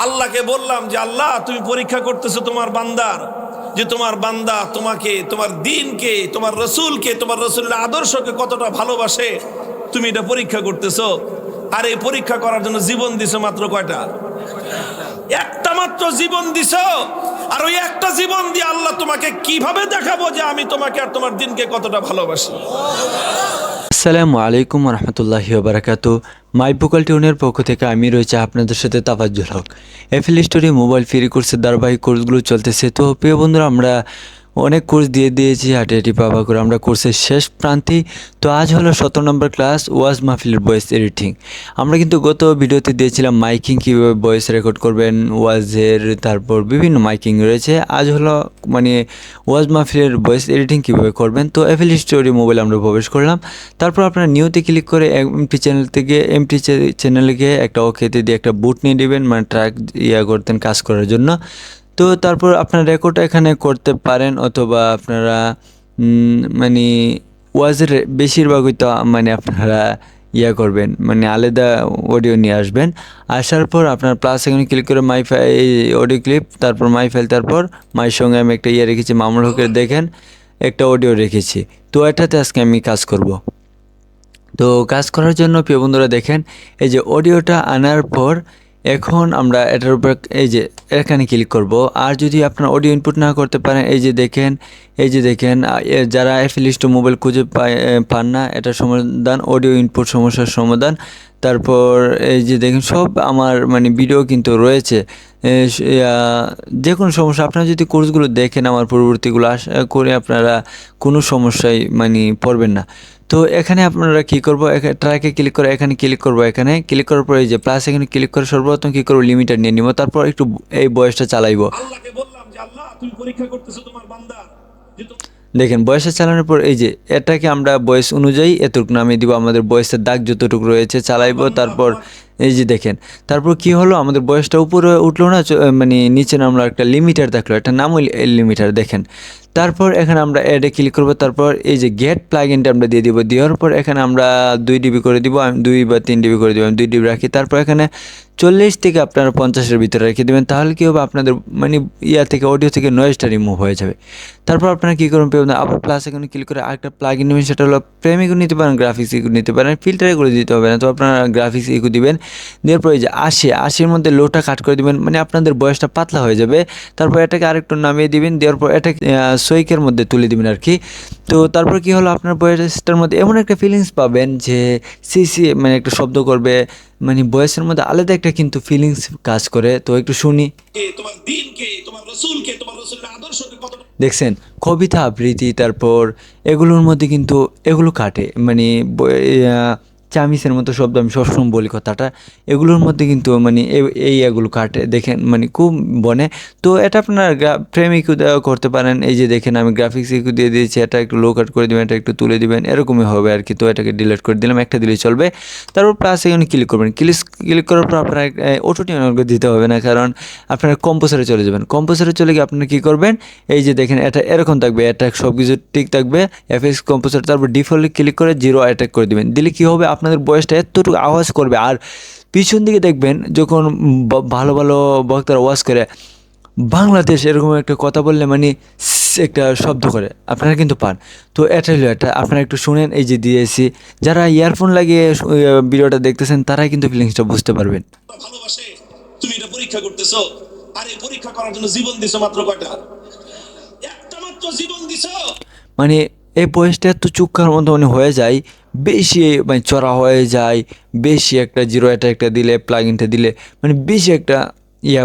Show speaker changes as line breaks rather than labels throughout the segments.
আল্লাহকে বললাম যে আল্লাহ তুমি পরীক্ষা করতেছো তোমার বান্দার, যে তোমার বান্দা তোমাকে, তোমার দ্বীনকে, তোমার রসুলকে, তোমার রসুলের আদর্শকে কতটা ভালোবাসে তুমি এটা পরীক্ষা করতেছো। আর এই পরীক্ষা করার জন্য জীবন দিছো মাত্র কয়টা? একটা মাত্র জীবন দিছো। আর ওই একটা জীবন দিয়ে আল্লাহ তোমাকে কিভাবে দেখাবো যে আমি তোমাকে আর তোমার দ্বীনকে কতটা ভালোবাসি।
আসসালামু আলাইকুম রহমতুল্লাহি ওবারাকাতু। মাই ভোকাল টিউনের পক্ষ থেকে আমি রয়েছে আপনাদের সাথে তাফাজ্জুল হক। এফএল স্টোরি মোবাইল ফ্রি কোর্সের ধারাবাহিক কোর্সগুলো চলতেছে। তো প্রিয় বন্ধুরা, আমরা অনেক কোর্স দিয়ে দিয়েছি, হাঁটি পাবা করে আমরা কোর্সের শেষ প্রান্তে। তো আজ হলো 17 নম্বর ক্লাস, ওয়াজ মাহফিলের ভয়েস এডিটিং। আমরা কিন্তু গত ভিডিওতে দিয়েছিলাম মাইকিং, কীভাবে ভয়েস রেকর্ড করবেন ওয়াজের, তারপর বিভিন্ন মাইকিং রয়েছে। আজ হলো ওয়াজ মাহফিলের ভয়েস এডিটিং কীভাবে করবেন। তো এফএল স্টোরি মোবাইল আমরা প্রবেশ করলাম। তারপর আপনারা নিউতে ক্লিক করে এমটি চ্যানেল থেকে চ্যানেলে গিয়ে একটা ওকেতে দিয়ে একটা বুট নিয়ে নেবেন, ট্র্যাক করতেন কাজ করার জন্য। তো তারপর আপনার রেকর্ড এখানে করতে পারেন, অথবা আপনারা ওয়াজের বেশিরভাগই তো আপনারা করবেন, আলাদা অডিও নিয়ে আসবেন। আসার পর আপনার প্লাস এখানে ক্লিক করে মাই অডিও ক্লিপ, তারপর মাই ফাইল, তারপর মাই সঙ্গে আমি একটা রেখেছি মামুল হকের, দেখেন একটা অডিও রেখেছি। তো এটাতে আজকে আমি কাজ করব। তো কাজ করার জন্য প্রিয় বন্ধুরা দেখেন, এই যে অডিওটা আনার পর এখন আমরা এটার উপর এই যে এখানে ক্লিক করব। আর যদি আপনার অডিও ইনপুট না করতে পারেন, এই যে দেখেন যারা এফিলিস্ট মোবাইল খুঁজে পান না, এটা সমাধান, অডিও ইনপুট সমস্যার সমাধান। তারপর এই যে দেখেন সব আমার ভিডিও কিন্তু রয়েছে। যে কোনো সমস্যা আপনারা যদি কোর্সগুলো দেখেন, আমার পরবর্তীগুলো, আশা করি আপনারা কোনো সমস্যায় পড়বেন না। তো এখানে আপনারা কী করবো, ট্র্যাকে ক্লিক করে এখানে ক্লিক করবো। এখানে ক্লিক করার পরে এই যে প্লাস এখানে ক্লিক করে সর্বপ্রথম কী করবো, লিমিটার নিয়ে নিব। তারপর একটু এই বয়সটা চালাইবো।
আল্লাহকে বললাম যে আল্লাহ তুমি পরীক্ষা করতেছো তোমার বান্দার,
দেখেন বয়সে চালানোর পর এই যে এটাকে আমরা বয়স অনুযায়ী এতটুকু নামিয়ে দিব, আমাদের বয়সের দাগ যতটুকু রয়েছে চালাইবো। তারপর এই যে দেখেন, তারপর কি হলো, আমাদের বয়সটা উপরে উঠলো না, নিচে নামলো, একটা লিমিটার দেখলো, একটা নাম লিমিটার দেখেন। তারপর এখানে আমরা অ্যাডে ক্লিক করবো। তারপর এই যে গেট প্লাগইনটা আমরা দিয়ে দিব। দেওয়ার পর এখানে আমরা 2 ডিবি করে দিব, আমি 2 বা 3 ডিবি করে দিব, আমি 2 ডিবি রাখি। তারপর এখানে 40 থেকে আপনারা 50-এর ভিতরে রেখে দেবেন। তাহলে কী হবে, আপনাদের থেকে অডিও থেকে নয়েজটা রিমুভ হয়ে যাবে। তারপর আপনারা কী করবেন, আবার প্লাস এখানে ক্লিক করে আরেকটা প্লাগইন নেবেন, সেটা হলো প্রেমিকও নিতে পারেন, গ্রাফিক্স ইকো নিতে পারেন, ফিল্টারে করে দিতে হবে না। তো আপনারা গ্রাফিক্স ইকো দিবেন। দেওয়ার পর এই যে 80-এর মধ্যে লোটা কাট করে দিবেন, আপনাদের বয়সটা পাতলা হয়ে যাবে। তারপর এটাকে আরেকটু নামিয়ে দিবেন। দেওয়ার পর এটা সৈকের মধ্যে তুলে দিবেন আর কি। তো তারপর কি হলো, আপনার বয়সটার মধ্যে এমন একটা ফিলিংস পাবেন যে সিসি একটা শব্দ করবে, বয়সের মধ্যে আলাদা একটা কিন্তু ফিলিংস কাজ করে। তো একটু শুনি।
তোমার দ্বীনকে, তোমার রসুলকে, তোমার রসুলের আদর্শকে কত
দেখছেন, কবিতা আবৃত্তি, তারপর এগুলোর মধ্যে কিন্তু এগুলো কাটে, চামিসের মতো শব্দ, আমি সবসময় বলি কথাটা, এগুলোর মধ্যে কিন্তু এগুলো কাটে, দেখেন খুব বনে। তো এটা আপনার ফ্রেম ইকু করতে পারেন। এই যে দেখেন আমি গ্রাফিক্স ইকু দিয়ে দিয়েছি, এটা একটু লো কাট করে দেবেন, এটা একটু তুলে দিবেন, এরকমই হবে আর কি। তো এটাকে ডিলিট করে দিলাম, একটা দিলেই চলবে। তারপর প্লাস এখানে ক্লিক করবেন। ক্লিক করার পর আপনার অটো টিউন দিতে হবে না, কারণ আপনারা কম্পোসারে চলে যাবেন। কম্পোসারে চলে গিয়ে আপনারা কী করবেন, এই যে দেখেন এটা এরকম থাকবে, এটা সব কিছু ঠিক থাকবে, এফএক্স কম্পোসার। তারপর ডিফল্টে ক্লিক করে 0 অ্যাটাক করে দেবেন। দিলে কী হবে, আপনাদের বয়সটা এতটুকু আওয়াজ করবে। আর পিছন দিকে দেখবেন যখন ভালো ভালো বক্তারা ওয়াজ করে, বাংলাদেশ এরকম একটা কথা বললে একটা শব্দ করে, আপনারা কিন্তু পান। তো এটা হলো, এটা আপনারা একটু শুনেন। এই যে দিয়েছি, যারা ইয়ারফোন লাগিয়ে ভিডিওটা দেখতেছেন তারাই কিন্তু ফিলিংসটা বুঝতে পারবেন।
ভালোবাসে তুমি এটা পরীক্ষা করতেছো। আর এই পরীক্ষা করার জন্য জীবন দিছো মাত্র কয়টা? একটা মাত্র জীবন দিছো।
এই বয়সটা এত চুক্কার মতো হয়ে যায়, বেশি চড়া হয়ে যায়, বেশি একটা 0 এটা একটা দিলে, প্লাগইনটা দিলে বেশি একটা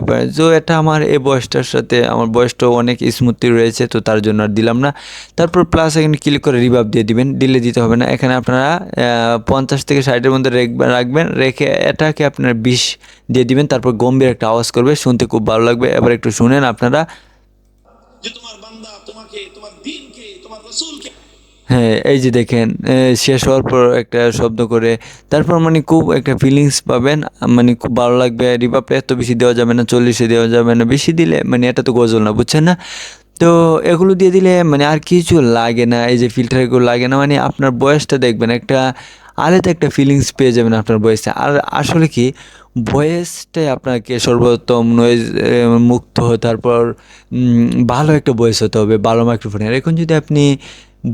পায়। তো এটা আমার এই বয়সটার সাথে আমার বয়সটাও অনেক স্মুথলি রয়েছে, তো তার জন্য আর দিলাম না। তারপর প্লাস এখানে ক্লিক করে রিভাব দিয়ে দিবেন, দিলে দিতে হবে না। এখানে আপনারা 50 থেকে 60-এর মধ্যে রাখবেন, রেখে এটাকে আপনারা 20 দিয়ে দিবেন। তারপর গম্ভীর একটা আওয়াজ করবে, শুনতে খুব ভালো লাগবে। এবার একটু শুনেন আপনারা,
যে তোমার বান্দা তোমাকে, তোমার দ্বীনকে, তোমার রসুলকে।
হ্যাঁ, এই যে দেখেন শেষ হওয়ার পর একটা শব্দ করে, তারপর খুব একটা ফিলিংস পাবেন, খুব ভালো লাগবে। রিভাবটা এত বেশি দেওয়া যাবে না, 40-এ দেওয়া যাবে না, বেশি দিলে এটা তো গজল না, বুঝছেন না। তো এগুলো দিয়ে দিলে আর কিছু লাগে না, এই যে ফিল্টার এগুলো লাগে না, আপনার বয়সটা দেখবেন একটা আলাদা একটা ফিলিংস পেয়ে যাবেন আপনার বয়সে। আর আসলে কি, ভয়েসটাই আপনাকে সর্বোত্তম নয়েজ মুক্ত, তারপর ভালো একটা ভয়েস হতে হবে, ভালো মাইক্রোফোনের। এখন যদি আপনি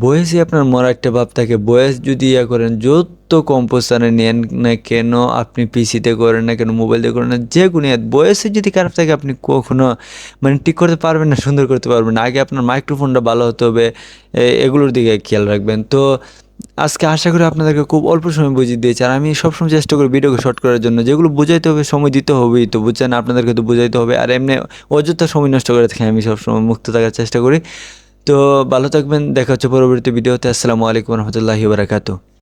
ভয়েসই আপনার মরা একটা ভাব থাকে, ভয়েস যদি ইয়ে করেন, যত কম্পোজারে নেন না কেন, আপনি পিসিতে করেন না কেন, মোবাইল দিয়ে করেন না, যে কোনো ভয়েসে যদি খারাপ থাকে আপনি কখনো মানে ঠিক করতে পারবেন না, সুন্দর করতে পারবেন না। আগে আপনার মাইক্রোফোনটা ভালো হতে হবে, এগুলোর দিকে খেয়াল রাখবেন। তো আজকে আশা করি আপনাদেরকে খুব অল্প সময় বুঝিয়ে দিয়েছি। আর আমি সবসময় চেষ্টা করি ভিডিওকে শর্ট করার জন্য, যেগুলো বুঝাইতে হবে সময় দিতে হবেই, তো বুঝছেন, আপনাদেরকে তো বুঝাইতে হবে। আর এমনি অযথা সময় নষ্ট করে থাকি আমি সবসময় মুক্ত থাকার চেষ্টা করি। তো ভালো থাকবেন, দেখা হচ্ছে পরবর্তী ভিডিওতে। আসসালামু আলাইকুম রহমতুল্লাহি বারাকাতু।